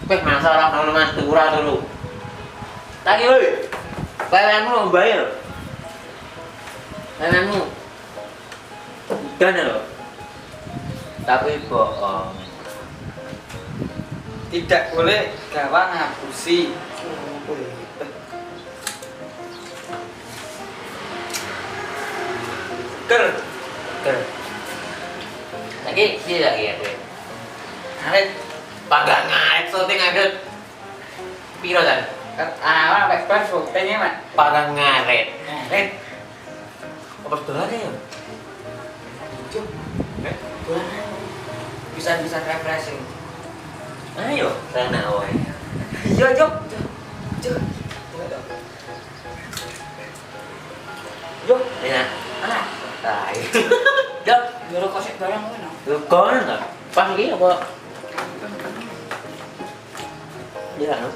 Weh, masalah teman-teman, turah dulu. Lagi, woi. Pelenmu bayar. Pelenmu. Dan loh. Tapi bohong. Tidak boleh gawang ngapusi. Ker. Ker. Lagi, dia lagi ya, gue. Ngaret. Pagak ngaret, syuting ngaret. Piro kan? Awak wes syutingnya, Mak. Pagak ngaret. Ngaret. Apa dolan ya? Cuk. Bisa refreshing. Ayo, sana wae. Iya, Cuk. Cuk. Yo, Ya. anak. Tai. Yo, jero kosek barang ngono. Lu kon enggak? Pas iki apa? Dia kan?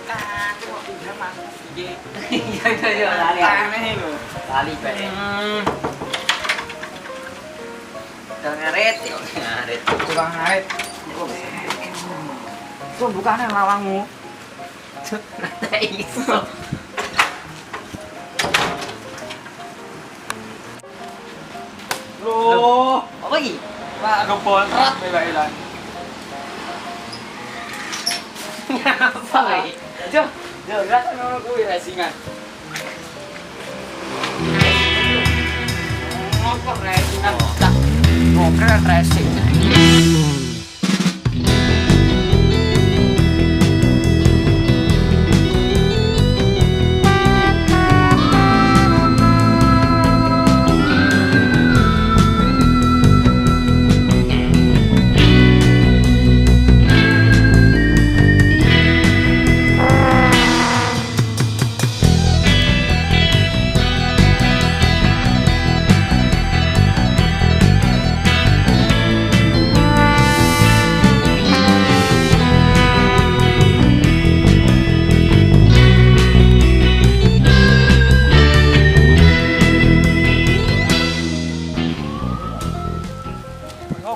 Kaki kok pindah masuk iki. Iya, lali. Aneh lho. Lali bae. Udah ngaret, yo ngaret. Tukang ngaret. Kok bukane lawangmu? Nata iso. Loh, Apa iki? Pak kebonrat bela-belan. Apa iki? Jo, gak ngono kuwi rasingan. Ngopo rasingan tak ngokrek racing.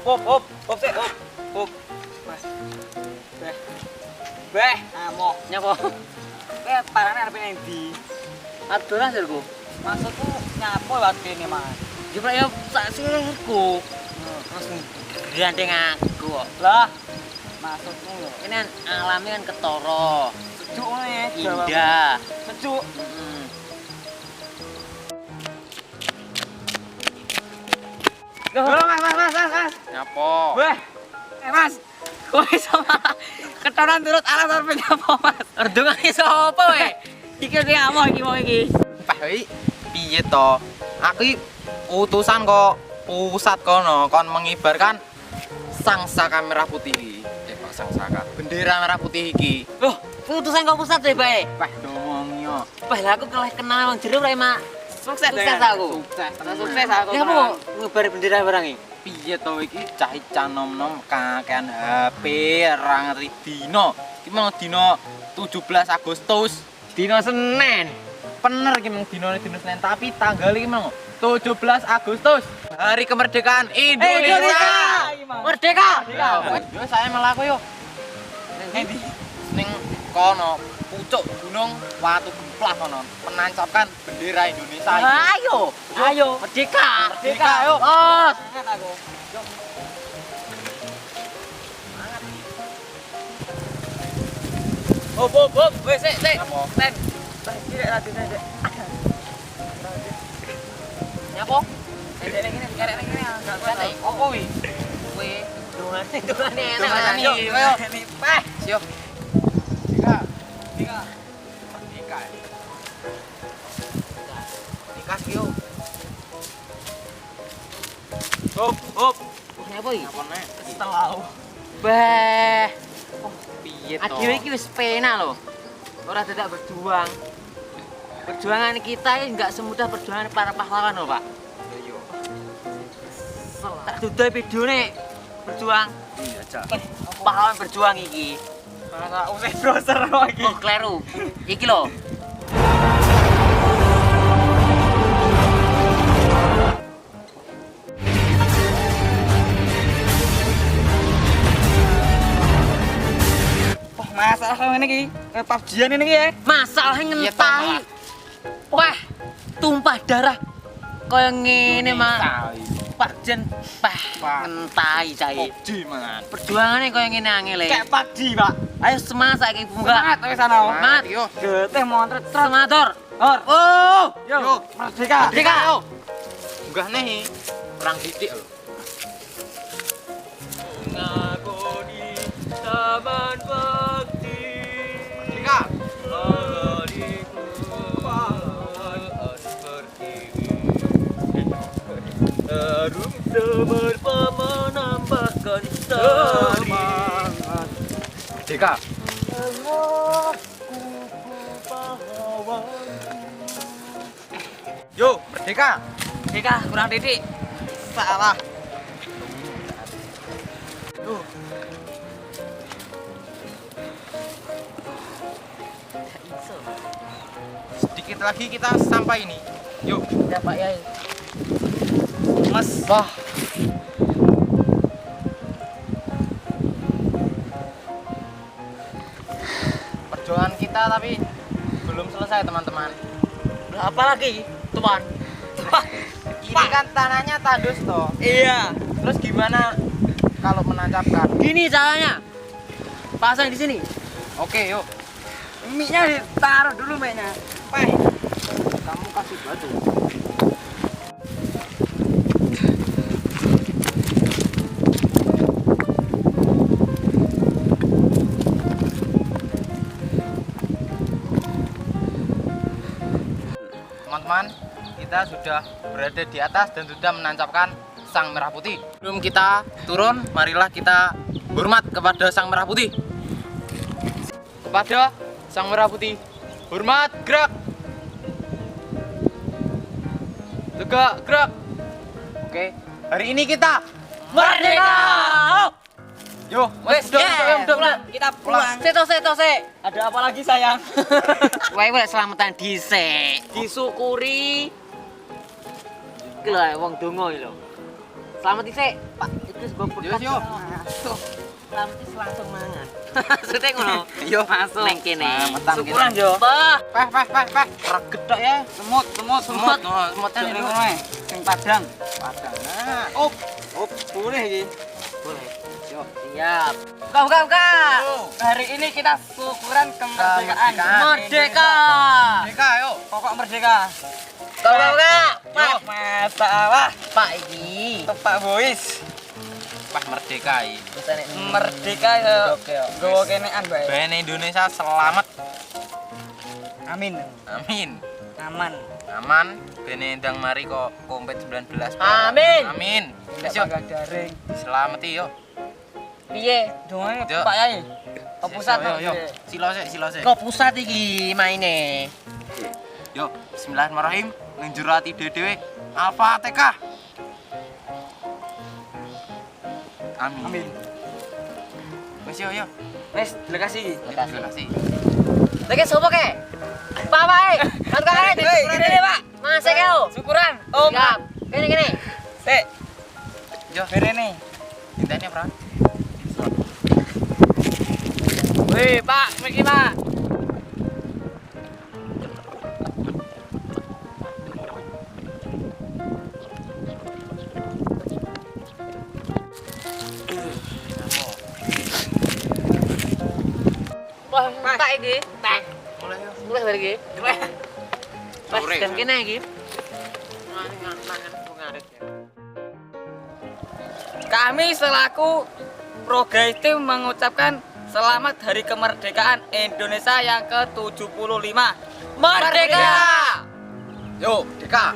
Hop, sik, hop. Beh, amo. Nyapa? Beh, parane arep nang ndi? Adolan sirku. Maksudku nyapo lewat kene, Mas. Jupra ya sak sirku. Langsung gandeng aku kok. Lah, maksudmu lho. Ini kan alami kan ketara. Sejuk ngene, Indah. Sejuk. Loh, Mas. Nyapa? Weh. Mas. Kowe sama ketoran turut alat arep nyapa, Mas? Erdungan sapa we? Iki amo iki mau iki. Pak iki piye to? Aku iki utusan kok pusat kono kon mengibarkan sangsaka merah putih iki. Pak sangsaka. Bendera merah putih iki. Loh, putusan kok pusat deh, Bae. Pak domongnya. Bah, lah aku keleh kenal wong jero rek, Mak. Sukses aku. Sukses aku. Ya apa ngebar bendera barang iki? Piye to iki cah canom-nom kakean HP ra ngerti dino. Iki mau dino 17 Agustus. Dino Senin. Bener iki mung dino Senin tapi tanggal iki mau 17 Agustus. Hari kemerdekaan Indonesia. Merdeka. Yo saya melaku yo. Ning kono pucuk gunung Watu Gemplas kono menancapkan bendera Indonesia. Ayo, merdeka. Merdeka, ayo. Bos. Semangat aku. Hop. Wes, sik. Apa? Ten. Tidak lagi sik. Nyapa? Sik ngene, karek ngene enggak Santai. Opo wi? Kowe dongane enak. Dongane, Yuk, ayo. Peh. Siap. Tiga. Merdeka. Dikasih yo. Hop. Nyapa iki? Apa nek? Setelah. Bah. Piye to? Adewe iki wis penak lho. Ora dadak berjuang. Perjuangan kita ini enggak semudah perjuangan para pahlawan lho, Pak. Yo. Tak dudal videone berjuang. Iya, Cak. Pahlawan berjuang iki. Masa usah browser lagi. Oh, kleru. Iki lho. masalah kok ngene iki. PUBG-an ini iki ya. Masalahnya ngentahi. Wah, tumpah darah. Kaya ngene mah. Pak Jen, ngentahi cai. PUBG man. Perjuangannya kaya ngene angel e. Kayak PUBG, Pak. Ayo semangat saiki bunga. Semangat wis ana. Semangat. Yo. Getih montret trot. Semangat. Or. Oh, Yo, merdeka. Merdeka yo. Munggah nih. Perang titik lho. ngagoni taman bakti. Merdeka. Harum semerpa menambahkan sari. Merdeka. Yo, merdeka. Merdeka, kurang titik. Salah. Sedikit lagi kita sampai ini. Yuk. Ya Pak Yai. Mas. Wah. Perjuangan kita tapi belum selesai teman-teman. Apa lagi, Tuan? Ini kan tanahnya tandus toh. Iya. Terus gimana kalau menancapkan? Gini caranya. Pasang di sini. Oke, yuk. Mie-nya ditaruh dulu mie-nya. Pai. Kamu kasih batu. Teman-teman, kita sudah berada di atas dan sudah menancapkan sang merah putih. Sebelum kita turun, marilah kita hormat kepada sang merah putih. Kepada sang merah putih, hormat, gerak. Tegak, gerak. Oke, hari ini kita Merdeka! Yo, Wes, Udah, kita pulang. Se. Ada apa lagi sayang? Wae selamatan dhisik. Disyukuri. Iki lho wong donga iki lho. Selamat dhisik, Pak. Iki sebuah berkat. Yo. Masuk. Selamat dhisik langsung mangan. Maksudnya ngono. Yo, Masuk nang kene. Selamatan Syukuran kita. yo. Bah, Peh. Reget tok ya. Semut. Semut, no, semutnya Ini itu. kowe. Sing padang. Padang. Nah, Op, boleh iki. boleh. Yo, siap. Buka. Hari ini kita syukuran kemerdekaan. Kemerdekaan. Merdeka. Merdeka, yuk. Pokok merdeka. Buka. Yo. Masalah. Pak iki. Pak Boys. Pak merdeka iki. Bisane Merdeka yo. Oke, yo. Gowo kenean bae. Band Indonesia selamat. Amin. Amin. Aman. Aman. Bene ndang mari kok kompet 19. Amin. Amin. Tidak Wis, yuk. pakai daring. Selamati yuk. Piye? Dongane Yo. Pak Yai. Ke pusat Yo. Pak. Silo sik. Kok pusat iki maine? Yo, bismillahirrahmanirrahim. Njurati dhewe Al-Fatihah. Amin. Wis yo. Wes, delegasi. Terima kasih. Lagi sopo ke? Pak Pak. Kan kare Gini, Pak. Mas keo. Syukuran. Om. Siap. Gini. Sik. Yo, Berene. intine, Bro. Wih, Pak, mriki, Pak. Wah, tak iki. Tak. Mulai yo. Mulai dari iki. Pas Sore. jam kene iki. Mangan ngarit. Kami selaku Progresif mengucapkan selamat Hari Kemerdekaan Indonesia yang ke-75. Merdeka! Yo, Deka.